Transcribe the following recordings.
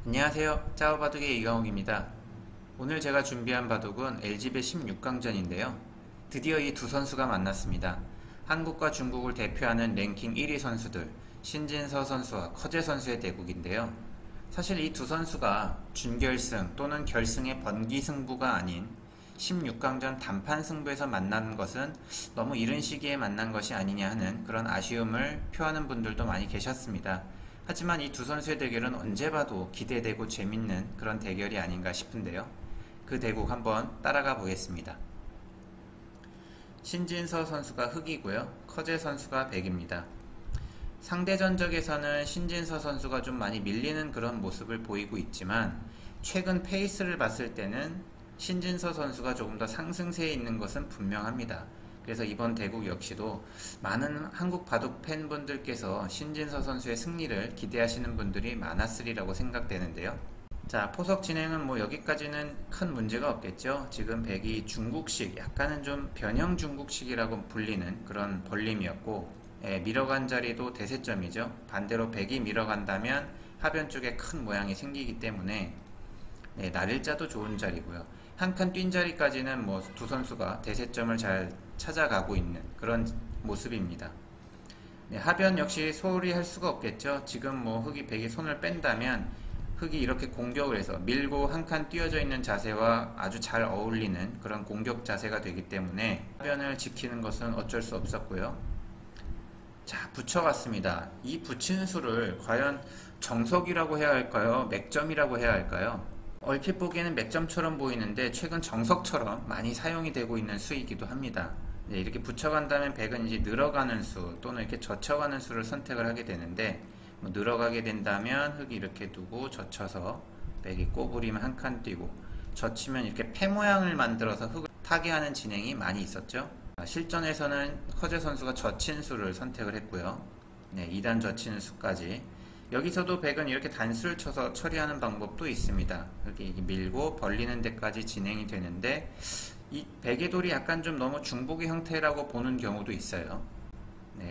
안녕하세요. 짜오바둑의 이강욱입니다. 오늘 제가 준비한 바둑은 LG배 16강전인데요. 드디어 이 두 선수가 만났습니다. 한국과 중국을 대표하는 랭킹 1위 선수들 신진서 선수와 커제 선수의 대국인데요. 사실 이 두 선수가 준결승 또는 결승의 번기 승부가 아닌 16강전 단판 승부에서 만난 것은 너무 이른 시기에 만난 것이 아니냐 하는 그런 아쉬움을 표하는 분들도 많이 계셨습니다. 하지만 이 두 선수의 대결은 언제 봐도 기대되고 재밌는 그런 대결이 아닌가 싶은데요. 그 대국 한번 따라가 보겠습니다. 신진서 선수가 흑이고요. 커제 선수가 백입니다. 상대 전적에서는 신진서 선수가 좀 많이 밀리는 그런 모습을 보이고 있지만 최근 페이스를 봤을 때는 신진서 선수가 조금 더 상승세에 있는 것은 분명합니다. 그래서 이번 대국 역시도 많은 한국 바둑 팬분들께서 신진서 선수의 승리를 기대하시는 분들이 많았으리라고 생각되는데요. 자, 포석 진행은 뭐 여기까지는 큰 문제가 없겠죠. 지금 백이 중국식, 약간은 좀 변형 중국식이라고 불리는 그런 벌림이었고, 밀어간 자리도 대세점이죠. 반대로 백이 밀어간다면 하변 쪽에 큰 모양이 생기기 때문에 날일자도 좋은 자리고요. 한 칸 뛴 자리까지는 뭐 두 선수가 대세점을 잘 찾아가고 있는 그런 모습입니다. 하변 역시 소홀히 할 수가 없겠죠. 지금 뭐 흑이 백이 손을 뺀다면 흑이 이렇게 공격을 해서 밀고 한 칸 띄어져 있는 자세와 아주 잘 어울리는 그런 공격 자세가 되기 때문에 하변을 지키는 것은 어쩔 수 없었고요. 자, 붙여갔습니다. 이 붙인 수를 과연 정석이라고 해야 할까요? 맥점이라고 해야 할까요? 얼핏 보기에는 맥점처럼 보이는데 최근 정석처럼 많이 사용이 되고 있는 수이기도 합니다. 이렇게 붙여간다면 백은 이제 늘어가는 수 또는 이렇게 젖혀가는 수를 선택을 하게 되는데, 늘어가게 된다면 흑이 이렇게 두고 젖혀서 백이 꼬부리면 한 칸 뛰고, 젖히면 이렇게 패 모양을 만들어서 흑을 타개하는 진행이 많이 있었죠. 실전에서는 커제 선수가 젖힌 수를 선택을 했고요. 2단 젖히는 수까지. 여기서도 백은 이렇게 단수를 쳐서 처리하는 방법도 있습니다. 이렇게 밀고 벌리는 데까지 진행이 되는데, 이 백의 돌이 약간 좀 너무 중복의 형태라고 보는 경우도 있어요.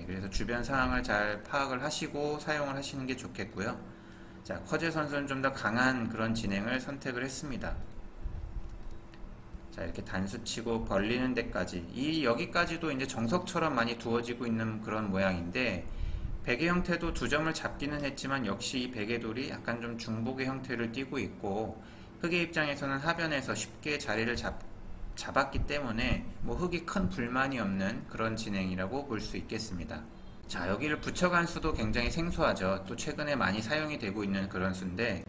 그래서 주변 상황을 잘 파악을 하시고 사용을 하시는 게 좋겠고요. 자, 커제 선수는 좀 더 강한 그런 진행을 선택을 했습니다. 자, 이렇게 단수 치고 벌리는 데까지, 여기까지도 이제 정석처럼 많이 두어지고 있는 그런 모양인데, 백의 형태도 두 점을 잡기는 했지만 역시 이 백의 돌이 약간 좀 중복의 형태를 띠고 있고, 흑의 입장에서는 하변에서 쉽게 자리를 잡았기 때문에 뭐 흑이 큰 불만이 없는 그런 진행이라고 볼 수 있겠습니다. 자, 여기를 붙여간 수도 굉장히 생소하죠. 또 최근에 많이 사용이 되고 있는 그런 수인데,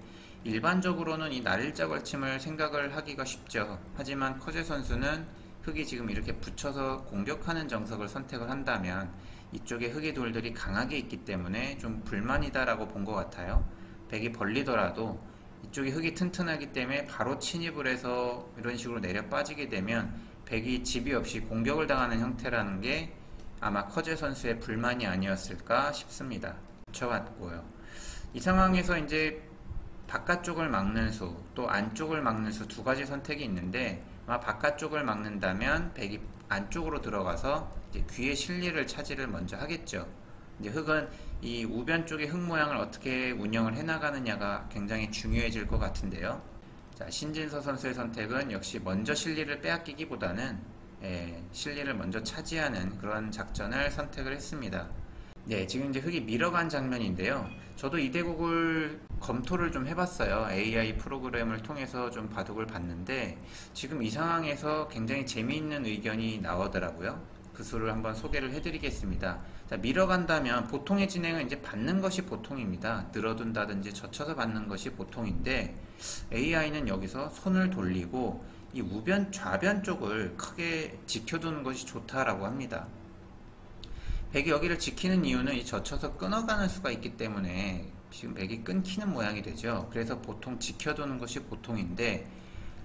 일반적으로는 이 날일자 걸침을 생각을 하기가 쉽죠. 하지만 커제 선수는 흑이 지금 이렇게 붙여서 공격하는 정석을 선택을 한다면 이쪽에 흑의 돌들이 강하게 있기 때문에 좀 불만이다라고 본 것 같아요. 백이 벌리더라도 이쪽이 흑이 튼튼하기 때문에 바로 침입을 해서 이런 식으로 내려 빠지게 되면 백이 집이 없이 공격을 당하는 형태라는 게 아마 커제 선수의 불만이 아니었을까 싶습니다. 붙여왔고요. 이 상황에서 이제 바깥쪽을 막는 수, 또 안쪽을 막는 수 두 가지 선택이 있는데, 아마 바깥쪽을 막는다면 백이 안쪽으로 들어가서 이제 귀의 실리를 차지를 먼저 하겠죠. 이제 흑은 이 우변 쪽의 흑 모양을 어떻게 운영을 해나가느냐가 굉장히 중요해질 것 같은데요. 자, 신진서 선수의 선택은 역시 먼저 실리를 빼앗기기보다는 실리를 먼저 차지하는 그런 작전을 선택을 했습니다. 지금 이제 흑이 밀어간 장면인데요. 저도 이 대국을 검토를 좀 해봤어요. AI 프로그램을 통해서 좀 바둑을 봤는데, 지금 이 상황에서 굉장히 재미있는 의견이 나오더라고요. 그 수를 한번 소개를 해드리겠습니다. 자, 밀어간다면 보통의 진행은 이제 받는 것이 보통입니다. 늘어둔다든지 젖혀서 받는 것이 보통인데, AI는 여기서 손을 돌리고 이 우변 좌변 쪽을 크게 지켜두는 것이 좋다라고 합니다. 백이 여기를 지키는 이유는 이 젖혀서 끊어가는 수가 있기 때문에 지금 백이 끊기는 모양이 되죠. 그래서 보통 지켜두는 것이 보통인데,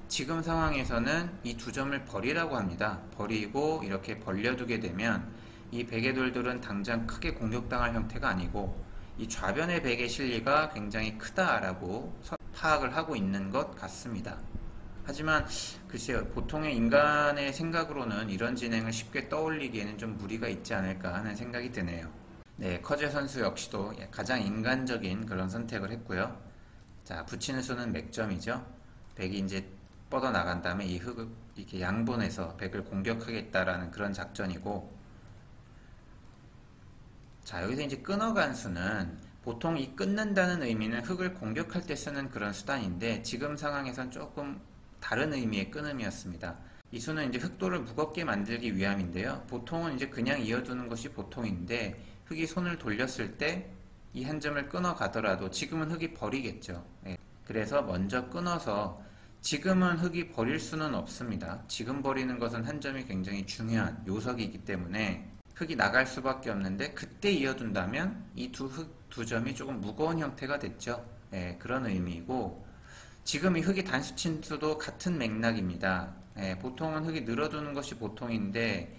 지금 상황에서는 이 두 점을 버리라고 합니다. 버리고 이렇게 벌려두게 되면 이 백의 돌들은 당장 크게 공격당할 형태가 아니고 이 좌변의 백의 실리가 굉장히 크다라고 파악을 하고 있는 것 같습니다. 하지만 글쎄요, 보통의 인간의 생각으로는 이런 진행을 쉽게 떠올리기에는 좀 무리가 있지 않을까 하는 생각이 드네요. 커제 선수 역시도 가장 인간적인 그런 선택을 했고요. 자, 붙이는 수는 맥점이죠. 백이 이제 뻗어 나간 다음에 이 흙을 이렇게 양분해서 백을 공격하겠다라는 그런 작전이고, 자, 여기서 이제 끊어간 수는 보통 이 끊는다는 의미는 흙을 공격할 때 쓰는 그런 수단인데, 지금 상황에선 조금 다른 의미의 끊음이었습니다. 이 수는 이제 흙돌을 무겁게 만들기 위함인데요. 보통은 이제 그냥 이어두는 것이 보통인데, 흙이 손을 돌렸을 때 이 한 점을 끊어 가더라도 지금은 흙이 버리겠죠. 예. 그래서 먼저 끊어서, 지금은 흙이 버릴 수는 없습니다. 지금 버리는 것은 한 점이 굉장히 중요한 요석이기 때문에 흙이 나갈 수밖에 없는데, 그때 이어둔다면 이 두 점이 조금 무거운 형태가 됐죠. 예, 그런 의미이고, 지금 이 흙이 단수 친 수도 같은 맥락입니다. 예, 보통은 흙이 늘어두는 것이 보통인데,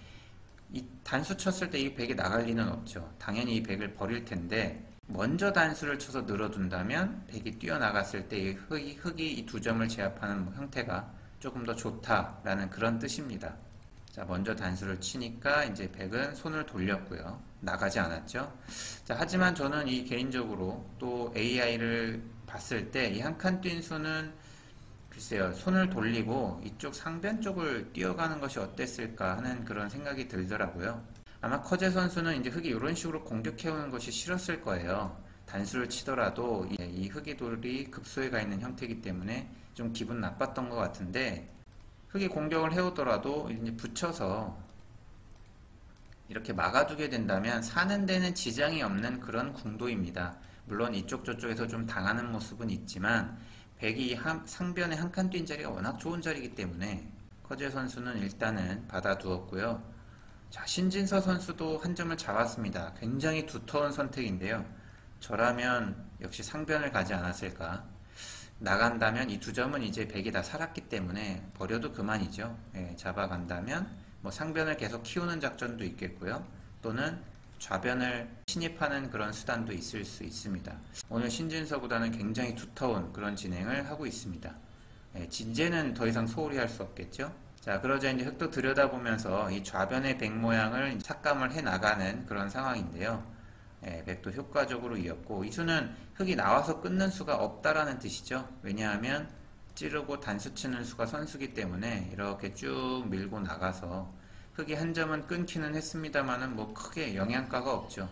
이 단수 쳤을 때 이 백이 나갈 리는 없죠. 당연히 이 백을 버릴 텐데, 먼저 단수를 쳐서 늘어둔다면 백이 뛰어나갔을 때 이 흙이 이 두 점을 제압하는 형태가 조금 더 좋다라는 그런 뜻입니다. 자, 먼저 단수를 치니까 이제 백은 손을 돌렸고요. 나가지 않았죠. 자, 하지만 저는 이 개인적으로 또 AI를 봤을 때 이 한 칸 뛴 수는 글쎄요, 손을 돌리고 이쪽 상변 쪽을 뛰어가는 것이 어땠을까 하는 그런 생각이 들더라고요. 아마 커제 선수는 이제 흙이 이런 식으로 공격해오는 것이 싫었을 거예요. 단수를 치더라도 이 흙의 돌이 급소에 가 있는 형태이기 때문에 좀 기분 나빴던 것 같은데, 흙이 공격을 해오더라도 이제 붙여서 이렇게 막아두게 된다면 사는 데는 지장이 없는 그런 궁도입니다. 물론 이쪽 저쪽에서 좀 당하는 모습은 있지만, 백이 상변에 한 칸 뛴 자리가 워낙 좋은 자리이기 때문에 커제 선수는 일단은 받아두었고요. 자, 신진서 선수도 한 점을 잡았습니다. 굉장히 두터운 선택인데요. 저라면 역시 상변을 가지 않았을까. 나간다면 이 두 점은 이제 백이 다 살았기 때문에 버려도 그만이죠. 예, 잡아간다면 뭐 상변을 계속 키우는 작전도 있겠고요. 또는 좌변을 침입하는 그런 수단도 있을 수 있습니다. 오늘 신진서보다는 굉장히 두터운 그런 진행을 하고 있습니다. 예, 이제는 더 이상 소홀히 할 수 없겠죠. 자, 그러자 이제 흙도 들여다보면서 이 좌변의 백 모양을 삭감을 해 나가는 그런 상황인데요. 예, 백도 효과적으로 이었고, 이 수는 흙이 나와서 끊는 수가 없다라는 뜻이죠. 왜냐하면 찌르고 단수 치는 수가 선수기 때문에 이렇게 쭉 밀고 나가서 흙이 한 점은 끊기는 했습니다만은 뭐 크게 영향가가 없죠.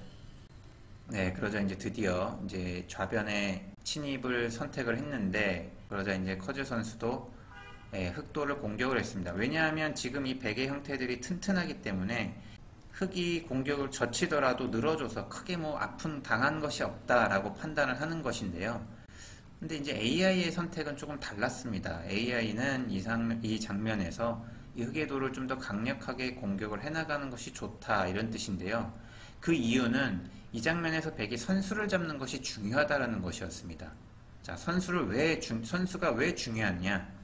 네, 그러자 이제 드디어 이제 좌변에 침입을 선택을 했는데, 그러자 이제 커즈 선수도 흙돌을 공격을 했습니다. 왜냐하면 지금 이 백의 형태들이 튼튼하기 때문에 흙이 공격을 젖히더라도 늘어줘서 크게 뭐 당한 것이 없다라고 판단을 하는 것인데요. 근데 이제 AI의 선택은 조금 달랐습니다. AI는 이 장면에서 이 흙의 돌을 좀 더 강력하게 공격을 해나가는 것이 좋다, 이런 뜻인데요. 그 이유는 이 장면에서 백이 선수를 잡는 것이 중요하다라는 것이었습니다. 자, 선수가 왜 중요하냐?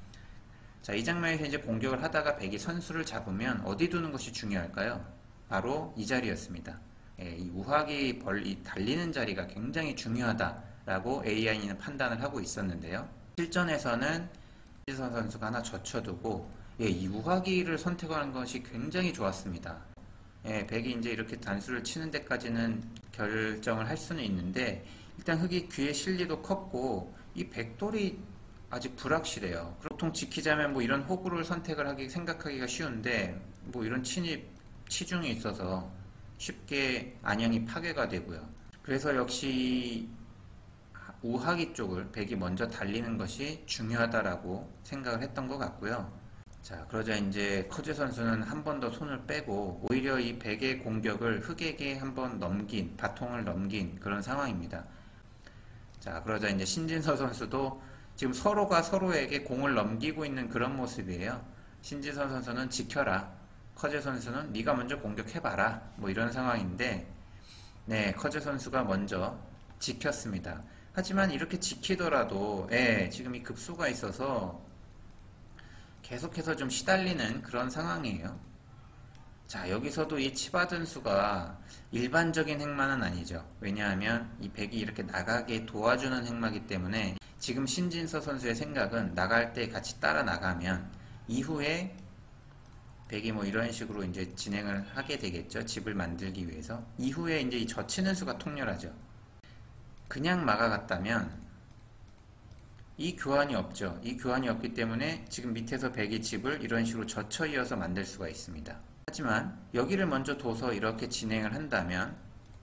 자, 이 장면에서 이제 공격을 하다가 백이 선수를 잡으면 어디 두는 것이 중요할까요? 바로 이 자리였습니다. 이 우하기 달리는 자리가 굉장히 중요하다라고 AI는 판단을 하고 있었는데요. 실전에서는 신진서 선수가 하나 젖혀두고 이 우하기를 선택하는 것이 굉장히 좋았습니다. 백이 이제 이렇게 단수를 치는 데까지는 결정을 할 수는 있는데, 일단 흙이 귀에 실리도 컸고 이 백돌이 아직 불확실해요. 보통 지키자면 뭐 이런 호구를 생각하기가 쉬운데, 뭐 이런 치중이 있어서 쉽게 안형이 파괴가 되고요. 그래서 역시 우하기 쪽을 백이 먼저 달리는 것이 중요하다라고 생각을 했던 것 같고요. 자, 그러자 이제 커즈 선수는 한 번 더 손을 빼고 오히려 이 백의 공격을 흙에게 한번 바통을 넘긴 그런 상황입니다. 자, 그러자 이제 신진서 선수도 지금 서로가 서로에게 공을 넘기고 있는 그런 모습이에요. 신진서 선수는 지켜라, 커제 선수는 네가 먼저 공격해봐라, 뭐 이런 상황인데, 네, 커제 선수가 먼저 지켰습니다. 하지만 이렇게 지키더라도 지금 이 급소가 있어서 계속해서 좀 시달리는 그런 상황이에요. 자, 여기서도 이 치받은 수가 일반적인 행마는 아니죠. 왜냐하면 이 백이 이렇게 나가게 도와주는 행마이기 때문에 지금 신진서 선수의 생각은 나갈 때 같이 따라 나가면 이후에 백이 뭐 이런 식으로 이제 진행을 하게 되겠죠. 집을 만들기 위해서. 이후에 이제 이 젖히는 수가 통렬하죠. 그냥 막아갔다면 이 교환이 없죠. 이 교환이 없기 때문에 지금 밑에서 백이 집을 이런 식으로 젖혀 이어서 만들 수가 있습니다. 하지만 여기를 먼저 둬서 이렇게 진행을 한다면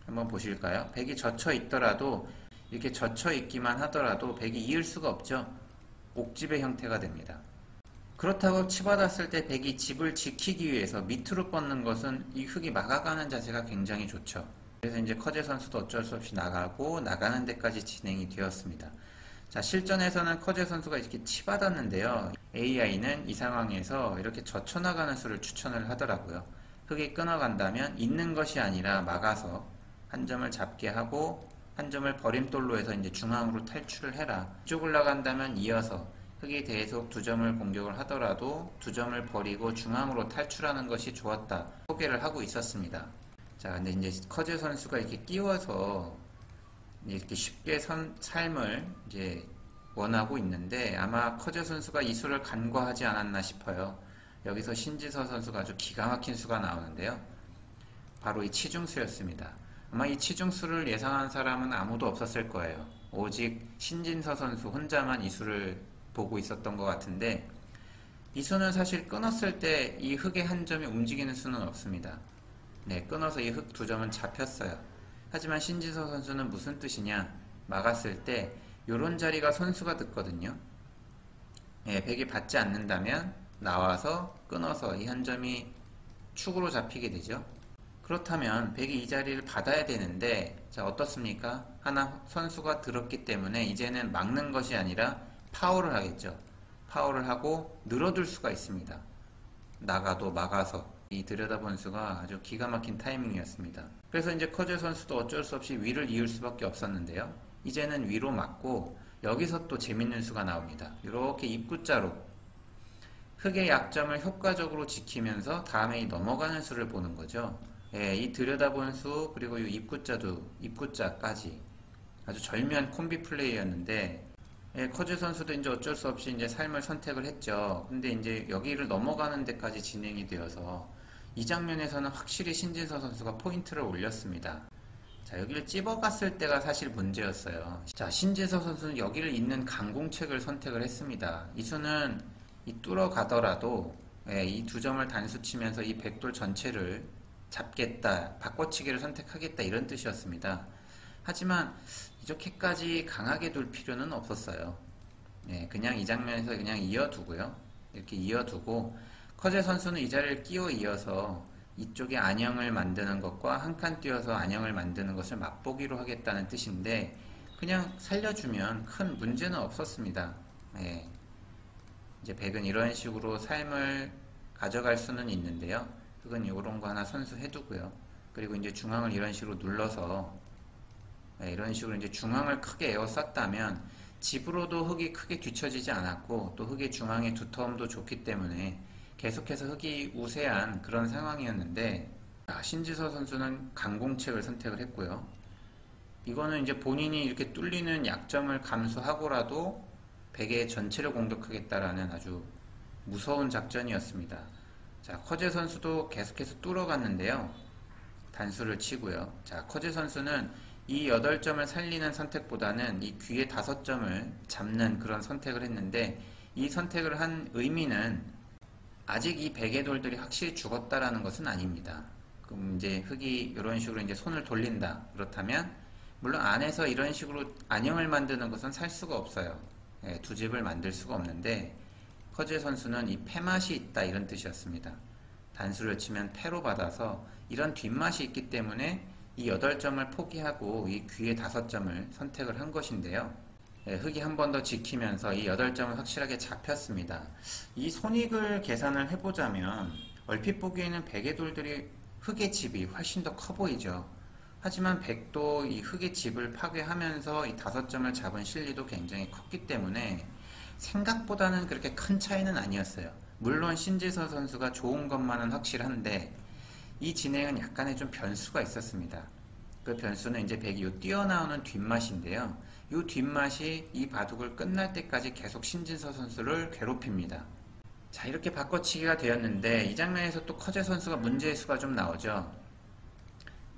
한번 보실까요? 백이 젖혀 있더라도 이렇게 젖혀 있기만 하더라도 백이 이을 수가 없죠. 옥집의 형태가 됩니다. 그렇다고 치받았을 때 백이 집을 지키기 위해서 밑으로 뻗는 것은 이 흙이 막아가는 자세가 굉장히 좋죠. 그래서 이제 커제 선수도 어쩔 수 없이 나가고 나가는 데까지 진행이 되었습니다. 자, 실전에서는 커제 선수가 이렇게 치받았는데요. AI는 이 상황에서 이렇게 젖혀나가는 수를 추천을 하더라고요. 흙이 끊어간다면 있는 것이 아니라 막아서 한 점을 잡게 하고 한 점을 버림돌로 해서 이제 중앙으로 탈출을 해라. 이쪽을 나간다면 이어서 흙이 계속 두 점을 공격을 하더라도 두 점을 버리고 중앙으로 탈출하는 것이 좋았다. 소개를 하고 있었습니다. 자, 근데 이제 커제 선수가 이렇게 끼워서 이렇게 쉽게 삶을 이제 원하고 있는데 아마 커제 선수가 이 수를 간과하지 않았나 싶어요. 여기서 신지서 선수가 아주 기가 막힌 수가 나오는데요. 바로 이 치중수였습니다. 아마 이 치중수를 예상한 사람은 아무도 없었을 거예요. 오직 신진서 선수 혼자만 이 수를 보고 있었던 것 같은데 이 수는 사실 끊었을 때 이 흙의 한 점이 움직이는 수는 없습니다. 네, 끊어서 이 흙 두 점은 잡혔어요. 하지만 신지서 선수는 무슨 뜻이냐? 막았을 때 요런 자리가 선수가 듣거든요. 예, 백이 받지 않는다면 나와서 끊어서 이 한 점이 축으로 잡히게 되죠. 그렇다면 백이 이 자리를 받아야 되는데 자, 어떻습니까? 하나 선수가 들었기 때문에 이제는 막는 것이 아니라 파워를 하겠죠. 파워를 하고 늘어둘 수가 있습니다. 나가도 막아서 이 들여다본 수가 아주 기가 막힌 타이밍이었습니다. 그래서 이제 커제 선수도 어쩔 수 없이 위를 이을 수밖에 없었는데요. 이제는 위로 맞고 여기서 또 재밌는 수가 나옵니다. 이렇게 입구자로 흙의 약점을 효과적으로 지키면서 다음에 이 넘어가는 수를 보는 거죠. 예, 이 들여다본 수 그리고 이 입구자까지 아주 절묘한 콤비 플레이였는데 예, 커제 선수도 이제 어쩔 수 없이 이제 삶을 선택을 했죠. 근데 이제 여기를 넘어가는 데까지 진행이 되어서 이 장면에서는 확실히 신진서 선수가 포인트를 올렸습니다. 자, 여기를 찝어갔을 때가 사실 문제였어요. 자, 신진서 선수는 여기를 잇는 강공책을 선택을 했습니다. 이 수는 이 뚫어가더라도 예, 이 두 점을 단수 치면서 이 백돌 전체를 잡겠다, 바꿔치기를 선택하겠다 이런 뜻이었습니다. 하지만 이렇게까지 강하게 둘 필요는 없었어요. 예, 그냥 이 장면에서 그냥 이어두고요. 이렇게 이어두고 커제 선수는 이 자리를 끼워 이어서 이쪽에 안형을 만드는 것과 한 칸 띄어서 안형을 만드는 것을 맛보기로 하겠다는 뜻인데 그냥 살려주면 큰 문제는 없었습니다. 예, 이제 백은 이런 식으로 삶을 가져갈 수는 있는데요. 그건 이런 거 하나 선수 해두고요. 그리고 이제 중앙을 이런 식으로 눌러서 네, 이런 식으로 이제 중앙을 크게 에워쌌다면 집으로도 흙이 크게 뒤처지지 않았고 또 흙의 중앙의 두터움도 좋기 때문에 계속해서 흙이 우세한 그런 상황이었는데 신지서 선수는 강공책을 선택을 했고요. 이거는 이제 본인이 이렇게 뚫리는 약점을 감수하고라도 백의 전체를 공격하겠다라는 아주 무서운 작전이었습니다. 자, 커제 선수도 계속해서 뚫어갔는데요. 단수를 치고요. 자, 커제 선수는 이 8점을 살리는 선택보다는 이 귀에 5점을 잡는 그런 선택을 했는데 이 선택을 한 의미는 아직 이 백의 돌들이 확실히 죽었다라는 것은 아닙니다. 그럼 이제 흙이 이런 식으로 이제 손을 돌린다. 그렇다면 물론 안에서 이런 식으로 안형을 만드는 것은 살 수가 없어요. 예, 두 집을 만들 수가 없는데 커제 선수는 이 패맛이 있다 이런 뜻이었습니다. 단수를 치면 패로 받아서 이런 뒷맛이 있기 때문에 이 8점을 포기하고 이 귀에 5점을 선택을 한 것인데요. 예, 흙이 한 번 더 지키면서 이 8점을 확실하게 잡혔습니다. 이 손익을 계산을 해보자면 얼핏 보기에는 백의 돌들이 흙의 집이 훨씬 더 커 보이죠. 하지만 백도 이 흙의 집을 파괴하면서 이 5점을 잡은 실리도 굉장히 컸기 때문에 생각보다는 그렇게 큰 차이는 아니었어요. 물론 신지서 선수가 좋은 것만은 확실한데 이 진행은 약간의 좀 변수가 있었습니다. 그 변수는 이제 백이 요 뛰어나오는 뒷맛인데요. 이 뒷맛이 이 바둑을 끝날 때까지 계속 신진서 선수를 괴롭힙니다. 자, 이렇게 바꿔치기가 되었는데 이 장면에서 또 커제 선수가 문제의 수가 좀 나오죠.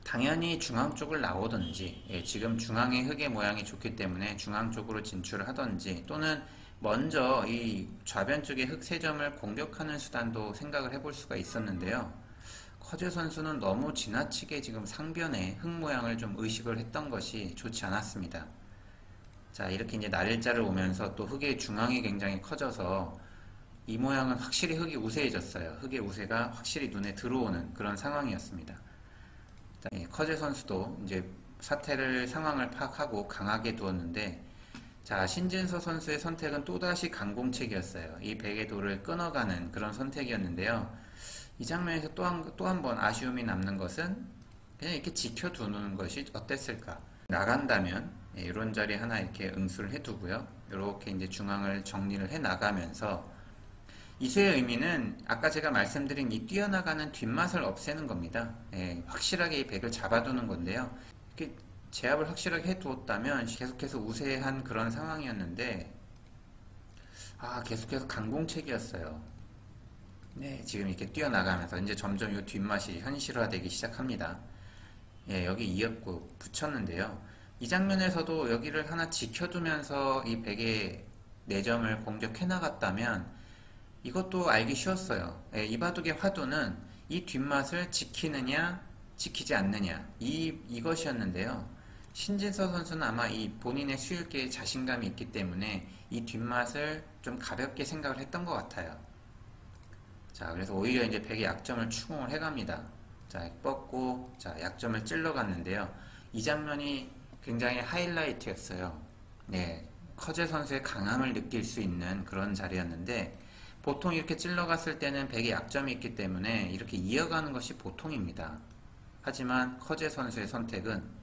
당연히 중앙 쪽을 나오든지, 지금 중앙의 흙의 모양이 좋기 때문에 중앙 쪽으로 진출을 하든지, 또는 먼저 이 좌변 쪽의 흙 3점을 공격하는 수단도 생각을 해볼 수가 있었는데요. 커제 선수는 너무 지나치게 지금 상변의 흙 모양을 좀 의식을 했던 것이 좋지 않았습니다. 자, 이렇게 이제 날일자를 오면서 또 흙의 중앙이 굉장히 커져서 이 모양은 확실히 흙이 우세해졌어요. 흙의 우세가 확실히 눈에 들어오는 그런 상황이었습니다. 자, 커제 선수도 이제 상황을 파악하고 강하게 두었는데, 자, 신진서 선수의 선택은 또다시 강공책이었어요. 이 베개 돌을 끊어가는 그런 선택이었는데요. 이 장면에서 또 한 번 아쉬움이 남는 것은 그냥 이렇게 지켜두는 것이 어땠을까? 나간다면 이런 자리 하나 이렇게 응수를 해두고요. 이렇게 이제 중앙을 정리를 해 나가면서, 이수의 의미는 아까 제가 말씀드린 이 뛰어나가는 뒷맛을 없애는 겁니다. 확실하게 이 백을 잡아두는 건데요. 이렇게 제압을 확실하게 해두었다면 계속해서 우세한 그런 상황이었는데, 계속해서 강공책이었어요. 네, 지금 이렇게 뛰어나가면서 이제 점점 이 뒷맛이 현실화되기 시작합니다. 여기 이었고 붙였는데요. 이 장면에서도 여기를 하나 지켜두면서 이 백의 4점을 공격해 나갔다면 이것도 알기 쉬웠어요. 이 바둑의 화두는 이 뒷맛을 지키느냐 지키지 않느냐, 이것이었는데요. 신진서 선수는 아마 이 본인의 수일계에 자신감이 있기 때문에 이 뒷맛을 좀 가볍게 생각을 했던 것 같아요. 자, 그래서 오히려 이제 백의 약점을 추궁을 해갑니다. 자, 뻗고, 자, 약점을 찔러갔는데요. 이 장면이 굉장히 하이라이트였어요. 네, 커제 선수의 강함을 느낄 수 있는 그런 자리였는데, 보통 이렇게 찔러갔을 때는 백의 약점이 있기 때문에 이렇게 이어가는 것이 보통입니다. 하지만 커제 선수의 선택은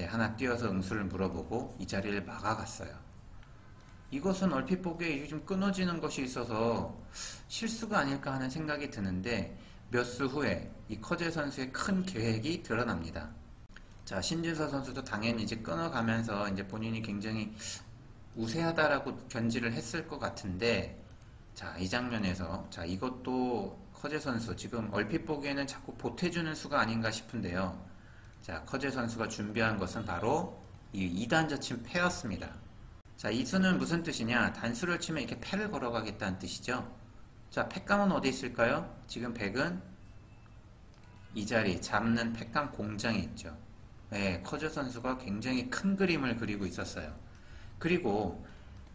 하나 뛰어서 응수를 물어보고 이 자리를 막아갔어요. 이것은 얼핏 보기에 좀 끊어지는 것이 있어서 실수가 아닐까 하는 생각이 드는데, 몇 수 후에 이 커제 선수의 큰 계획이 드러납니다. 자, 신진서 선수도 당연히 이제 끊어가면서 이제 본인이 굉장히 우세하다라고 견지를 했을 것 같은데, 자, 이 장면에서, 자, 이것도 커제 선수 지금 얼핏 보기에는 자꾸 보태주는 수가 아닌가 싶은데요. 자, 커제 선수가 준비한 것은 바로 이 2단 젖힌 패였습니다. 자, 이 수는 무슨 뜻이냐? 단수를 치면 이렇게 패를 걸어가겠다는 뜻이죠. 자, 패감은 어디 있을까요? 지금 백은 이 자리 잡는 패감 공장이 있죠. 네, 커저 선수가 굉장히 큰 그림을 그리고 있었어요. 그리고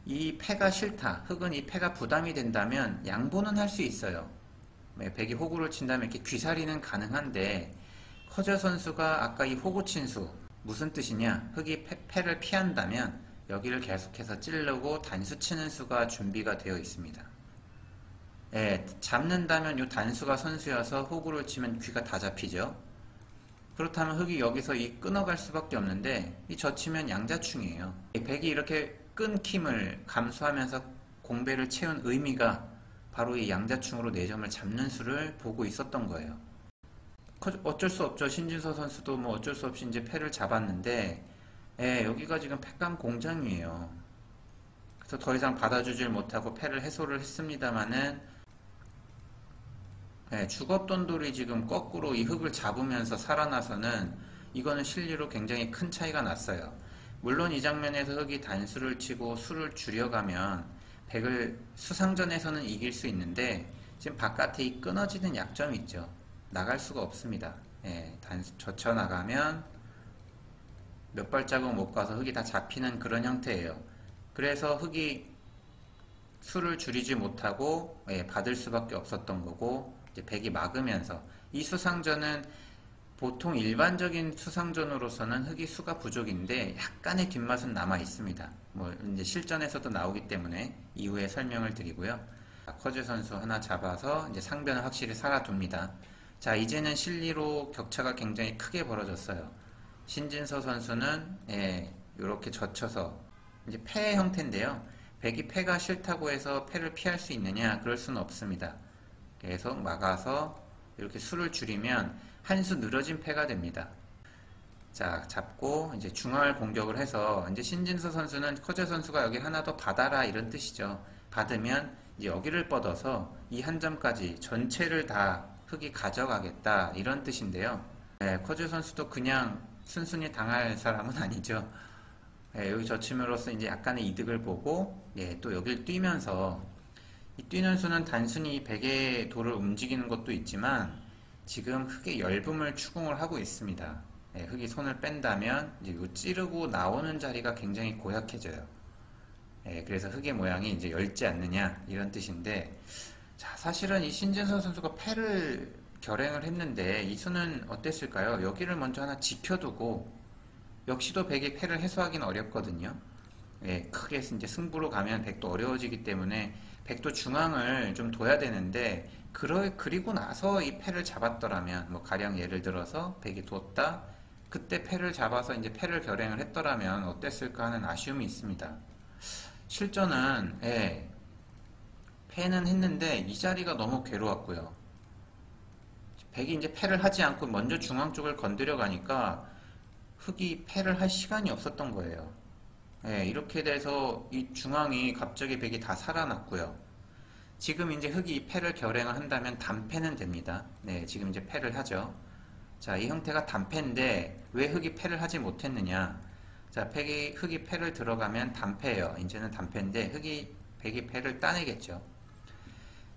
이 패가 싫다, 흙은 이 패가 부담이 된다면 양보는 할 수 있어요. 네, 백이 호구를 친다면 이렇게 귀살이는 가능한데, 커저 선수가 아까 이 호구 친 수 무슨 뜻이냐? 흙이 패를 피한다면 여기를 계속해서 찌르고 단수 치는 수가 준비가 되어 있습니다. 잡는다면 이 단수가 선수여서 호구를 치면 귀가 다 잡히죠. 그렇다면 흙이 여기서 이 끊어갈 수밖에 없는데, 이 젖히면 양자충이에요. 백이 이렇게 끊김을 감수하면서 공배를 채운 의미가 바로 이 양자충으로 4점을 잡는 수를 보고 있었던 거예요. 어쩔 수 없죠. 신진서 선수도 뭐 어쩔 수 없이 이제 패를 잡았는데, 여기가 지금 패감 공장이에요. 그래서 더 이상 받아주질 못하고 패를 해소를 했습니다마는, 죽었던 돌이 지금 거꾸로 이 흙을 잡으면서 살아나서는 이거는 실리로 굉장히 큰 차이가 났어요. 물론 이 장면에서 흙이 단수를 치고 수를 줄여가면 백을 수상전에서는 이길 수 있는데, 지금 바깥에 이 끊어지는 약점이 있죠. 나갈 수가 없습니다. 단수 젖혀나가면 몇 발자국 못 가서 흙이 다 잡히는 그런 형태예요. 그래서 흙이 수를 줄이지 못하고 받을 수밖에 없었던 거고, 이제 백이 막으면서, 이 수상전은 보통 일반적인 수상전으로서는 흙이 수가 부족인데 약간의 뒷맛은 남아 있습니다. 뭐 이제 실전에서도 나오기 때문에 이후에 설명을 드리고요. 커제 선수 하나 잡아서 이제 상변을 확실히 살아둡니다. 자, 이제는 실리로 격차가 굉장히 크게 벌어졌어요. 신진서 선수는 이렇게 젖혀서 이제 패의 형태인데요. 백이 패가 싫다고 해서 패를 피할 수 있느냐? 그럴 수는 없습니다. 계속 막아서 이렇게 수를 줄이면 한 수 늘어진 패가 됩니다. 자, 잡고 이제 중앙을 공격을 해서, 이제 신진서 선수는 커제 선수가 여기 하나 더 받아라 이런 뜻이죠. 받으면 이제 여기를 뻗어서 이 한 점까지 전체를 다 흙이 가져가겠다 이런 뜻인데요. 네, 커즈 선수도 그냥 순순히 당할 사람은 아니죠. 예, 여기 젖힘으로써 이제 약간의 이득을 보고, 예, 또 여길 뛰면서, 이 뛰는 수는 단순히 이 베개의 돌을 움직이는 것도 있지만, 지금 흙의 열분을 추궁을 하고 있습니다. 예, 흙이 손을 뺀다면, 이제 요 찌르고 나오는 자리가 굉장히 고약해져요. 예, 그래서 흙의 모양이 이제 엷지 않느냐, 이런 뜻인데, 자, 사실은 이 신진서 선수가 패를 결행을 했는데, 이 수는 어땠을까요? 여기를 먼저 하나 지켜두고, 역시도 백의 패를 해소하기는 어렵거든요. 예, 크게 이제 승부로 가면 백도 어려워지기 때문에 백도 중앙을 좀 둬야 되는데 그리고 나서 이 패를 잡았더라면 뭐 가령 예를 들어서 백이 뒀다 그때 패를 잡아서 이제 패를 결행을 했더라면 어땠을까 하는 아쉬움이 있습니다. 실전은 예, 패는 했는데 이 자리가 너무 괴로웠고요. 백이 이제 패를 하지 않고 먼저 중앙 쪽을 건드려 가니까 흙이 패를 할 시간이 없었던 거예요. 예, 이렇게 돼서 이 중앙이 갑자기 백이 다 살아났고요. 지금 이제 흙이 패를 결행을 한다면 단패는 됩니다. 네, 지금 이제 패를 하죠. 자, 이 형태가 단패인데 왜 흙이 패를 하지 못했느냐? 자, 흙이 패를 들어가면 단패예요. 이제는 단패인데 백이 패를 따내겠죠.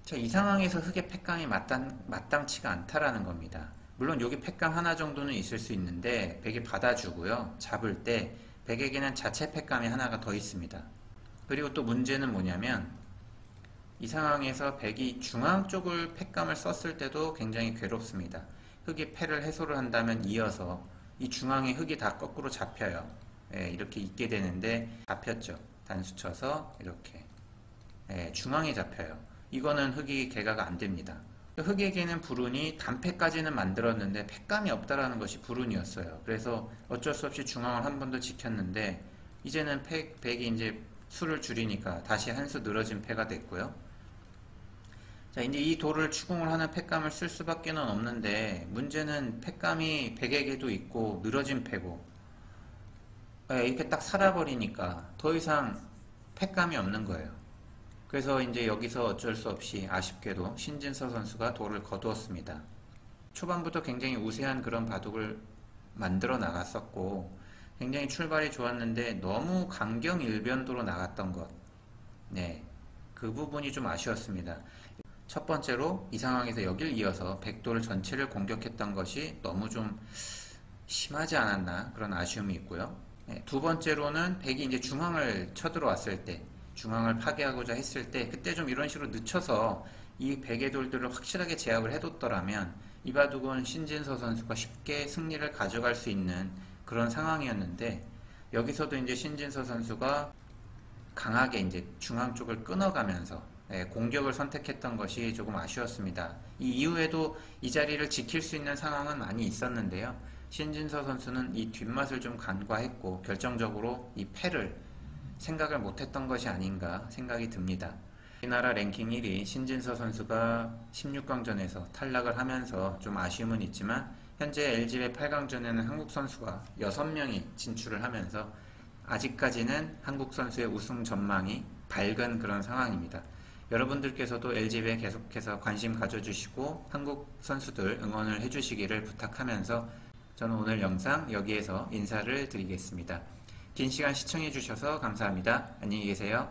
자, 이 상황에서 흙의 패감이 마땅치가 않다라는 겁니다. 물론 여기 패감 하나 정도는 있을 수 있는데 백이 받아주고요. 잡을 때 백에게는 자체 패감이 하나가 더 있습니다. 그리고 또 문제는 뭐냐면 이 상황에서 백이 중앙 쪽을 패감을 썼을 때도 굉장히 괴롭습니다. 흙이 패를 해소를 한다면 이어서 이 중앙에 흙이 다 거꾸로 잡혀요. 예, 이렇게 있게 되는데 잡혔죠. 단수 쳐서 이렇게 중앙에 잡혀요. 이거는 흙이 개가가 안 됩니다. 흙에게는 불운이 단패까지는 만들었는데 패감이 없다라는 것이 불운이었어요. 그래서 어쩔 수 없이 중앙을 한 번 더 지켰는데 이제는 백이 이제 수를 줄이니까 다시 한 수 늘어진 패가 됐고요. 자, 이제 이 돌을 추궁을 하는 패감을 쓸 수밖에 없는데 문제는 패감이 백에게도 있고 늘어진 패고 이렇게 딱 살아버리니까 더 이상 패감이 없는 거예요. 그래서 이제 여기서 어쩔 수 없이 아쉽게도 신진서 선수가 돌을 거두었습니다. 초반부터 굉장히 우세한 그런 바둑을 만들어 나갔었고 굉장히 출발이 좋았는데 너무 강경일변도로 나갔던 것. 네, 그 부분이 좀 아쉬웠습니다. 첫 번째로 이 상황에서 여길 이어서 백돌 전체를 공격했던 것이 너무 좀 심하지 않았나 그런 아쉬움이 있고요. 네, 두 번째로는 백이 이제 중앙을 쳐들어왔을 때 중앙을 파괴하고자 했을 때 그때 좀 이런 식으로 늦춰서 이 백의 돌들을 확실하게 제압을 해뒀더라면 이 바둑은 신진서 선수가 쉽게 승리를 가져갈 수 있는 그런 상황이었는데 여기서도 이제 신진서 선수가 강하게 이제 중앙 쪽을 끊어가면서 공격을 선택했던 것이 조금 아쉬웠습니다. 이 이후에도 이 자리를 지킬 수 있는 상황은 많이 있었는데요. 신진서 선수는 이 뒷맛을 좀 간과했고 결정적으로 이 패를 생각을 못했던 것이 아닌가 생각이 듭니다. 우리나라 랭킹 1위 신진서 선수가 16강전에서 탈락을 하면서 좀 아쉬움은 있지만 현재 LG배 8강전에는 한국 선수가 6명이 진출을 하면서 아직까지는 한국 선수의 우승 전망이 밝은 그런 상황입니다. 여러분들께서도 LG배 계속해서 관심 가져주시고 한국 선수들 응원을 해주시기를 부탁하면서 저는 오늘 영상 여기에서 인사를 드리겠습니다. 긴 시간 시청해주셔서 감사합니다. 안녕히 계세요.